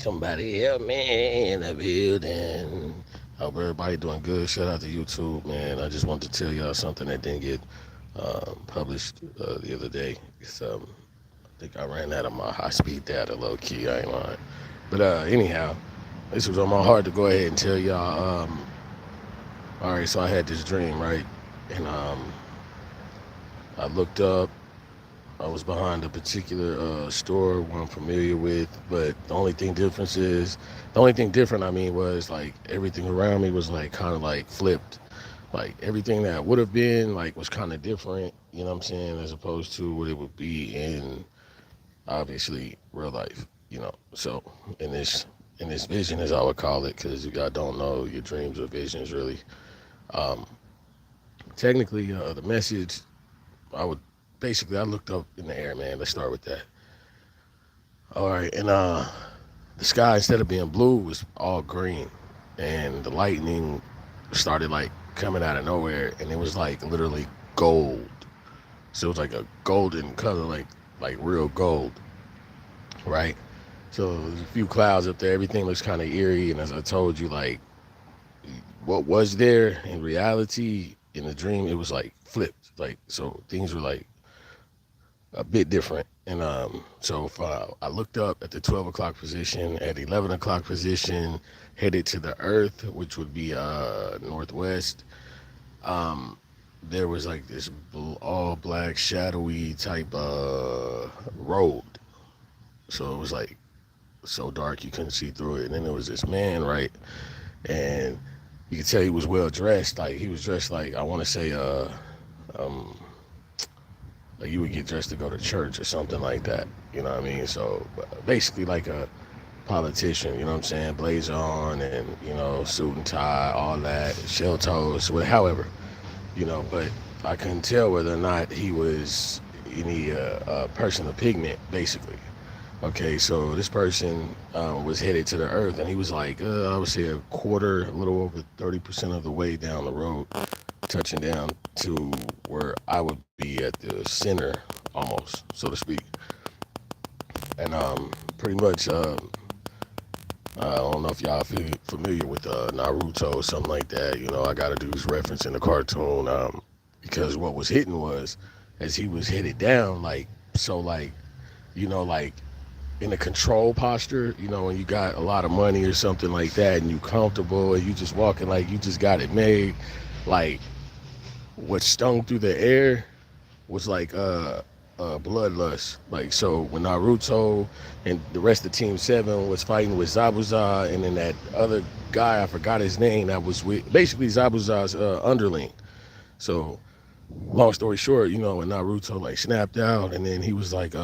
Somebody help me in the building. Hope everybody doing good. Shout out to YouTube, man. I just wanted to tell y'all something that didn't get published the other day. I think I ran out of my high speed data, low key. I ain't lying. But anyhow, this was on my heart to go ahead and tell y'all. All right, so I had this dream, right? And I looked up. I was behind a particular store one I'm familiar with, but the only thing different, I mean, was like everything around me was like kind of like flipped. Like everything that would have been like was kind of different, you know what I'm saying, as opposed to what it would be in obviously real life, you know. So in this vision, as I would call it, because you guys don't know your dreams or visions really. Um, Technically, the message I would basically I looked up in the air, man. Let's start with that. All right, and the sky instead of being blue was all green, and the lightning started like coming out of nowhere, and it was like literally gold. So it was like a golden color, like real gold, right? So there's a few clouds up there. Everything looks kind of eerie, and as I told you, like what was there in reality in the dream, it was like flipped. Like so, things were like a bit different. And so if, I looked up at the 12 o'clock position, at 11 o'clock position, headed to the earth, which would be northwest. Um, there was like this all black, shadowy type road. So it was like so dark you couldn't see through it. And then there was this man, right? And you could tell he was well dressed. Like he was dressed like I want to say um, like you would get dressed to go to church or something like that. You know what I mean? So basically like a politician, you know what I'm saying? Blazer on and, you know, suit and tie, all that, shell toes, however, you know, but I couldn't tell whether or not he was any person of pigment, basically. Okay, so this person was headed to the earth, and he was like, I would say a quarter, a little over 30% of the way down the road, touching down to where I would be at the center, almost, so to speak. And pretty much, I don't know if y'all feel familiar with Naruto or something like that. You know, I got to do this reference in the cartoon because what was hitting was as he was headed down, like, so, like, you know, like in a control posture, you know, when you got a lot of money or something like that and you comfortable and you just walking like you just got it made, like what stung through the air was like bloodlust. Like so when Naruto and the rest of Team Seven was fighting with Zabuza and then that other guy, I forgot his name, that was with basically Zabuza's underling. So long story short, you know, when Naruto like snapped out and then he was like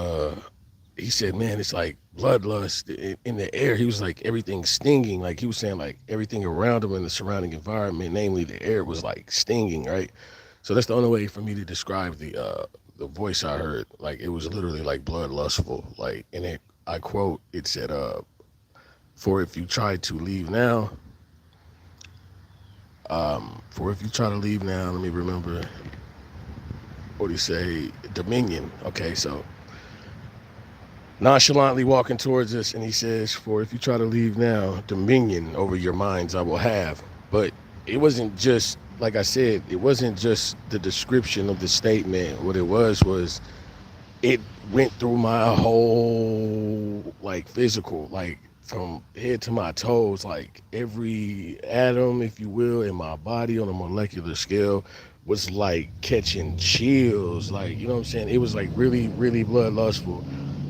he said, man, it's like bloodlust in the air. He was like everything stinging. Like he was saying like everything around him in the surrounding environment, namely the air, was like stinging, right? So that's the only way for me to describe the voice I heard. Like it was literally like bloodlustful. Like and it I quote, it said, for if you try to leave now, for if you try to leave now, let me remember what he say, Dominion. Okay, so nonchalantly walking towards us, and he says, for if you try to leave now, dominion over your minds I will have. But it wasn't just, like I said, it wasn't just the description of the statement. What it was it went through my whole, like, physical, like, from head to my toes, like, every atom, if you will, in my body on a molecular scale was, like, catching chills. Like, you know what I'm saying? It was, like, really, really bloodlustful.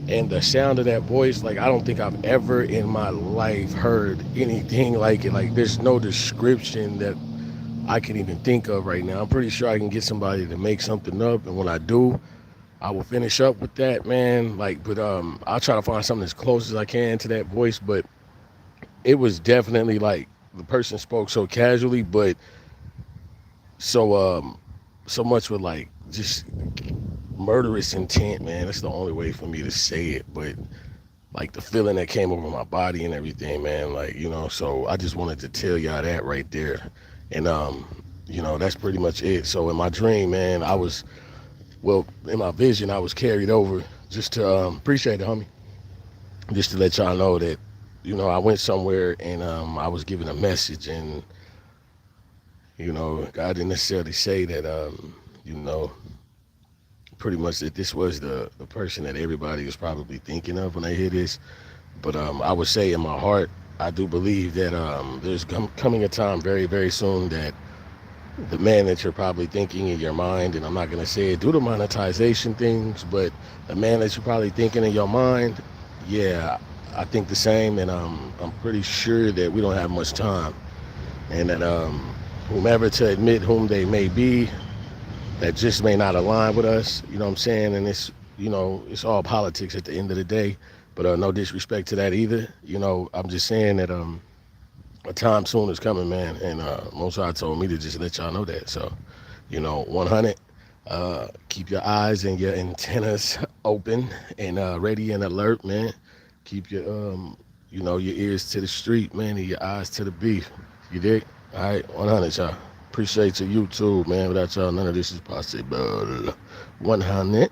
And the sound of that voice, like I don't think I've ever in my life heard anything like it. Like there's no description that I can even think of right now. I'm pretty sure I can get somebody to make something up, and when I do, I will finish up with that, man. Like, but I'll try to find something as close as I can to that voice. But it was definitely like the person spoke so casually, but so so much with like just murderous intent, man. That's the only way for me to say it. But like the feeling that came over my body and everything, man. Like, you know, so I just wanted to tell y'all that right there. And you know, that's pretty much it. So in my dream, man, I was well, in my vision, I was carried over just to appreciate it, homie. Just to let y'all know that I went somewhere and I was given a message, and God didn't necessarily say that you know pretty much that this was the person that everybody is probably thinking of when they hear this. But I would say in my heart, I do believe that there's coming a time very, very soon that the man that you're probably thinking in your mind, and I'm not going to say it due to monetization things, but the man that you're probably thinking in your mind, yeah, I think the same, and I'm pretty sure that we don't have much time, and that whomever to admit whom they may be, that just may not align with us. You know what I'm saying? And it's all politics at the end of the day. But no disrespect to that either. I'm just saying that a time soon is coming, man. And Most High told me to just let y'all know that. So, 100. Keep your eyes and your antennas open and ready and alert, man. Keep your ears to the street, man, and your eyes to the beef. You dig? All right, 100, y'all. Appreciate your YouTube, man. Without y'all, none of this is possible. 100.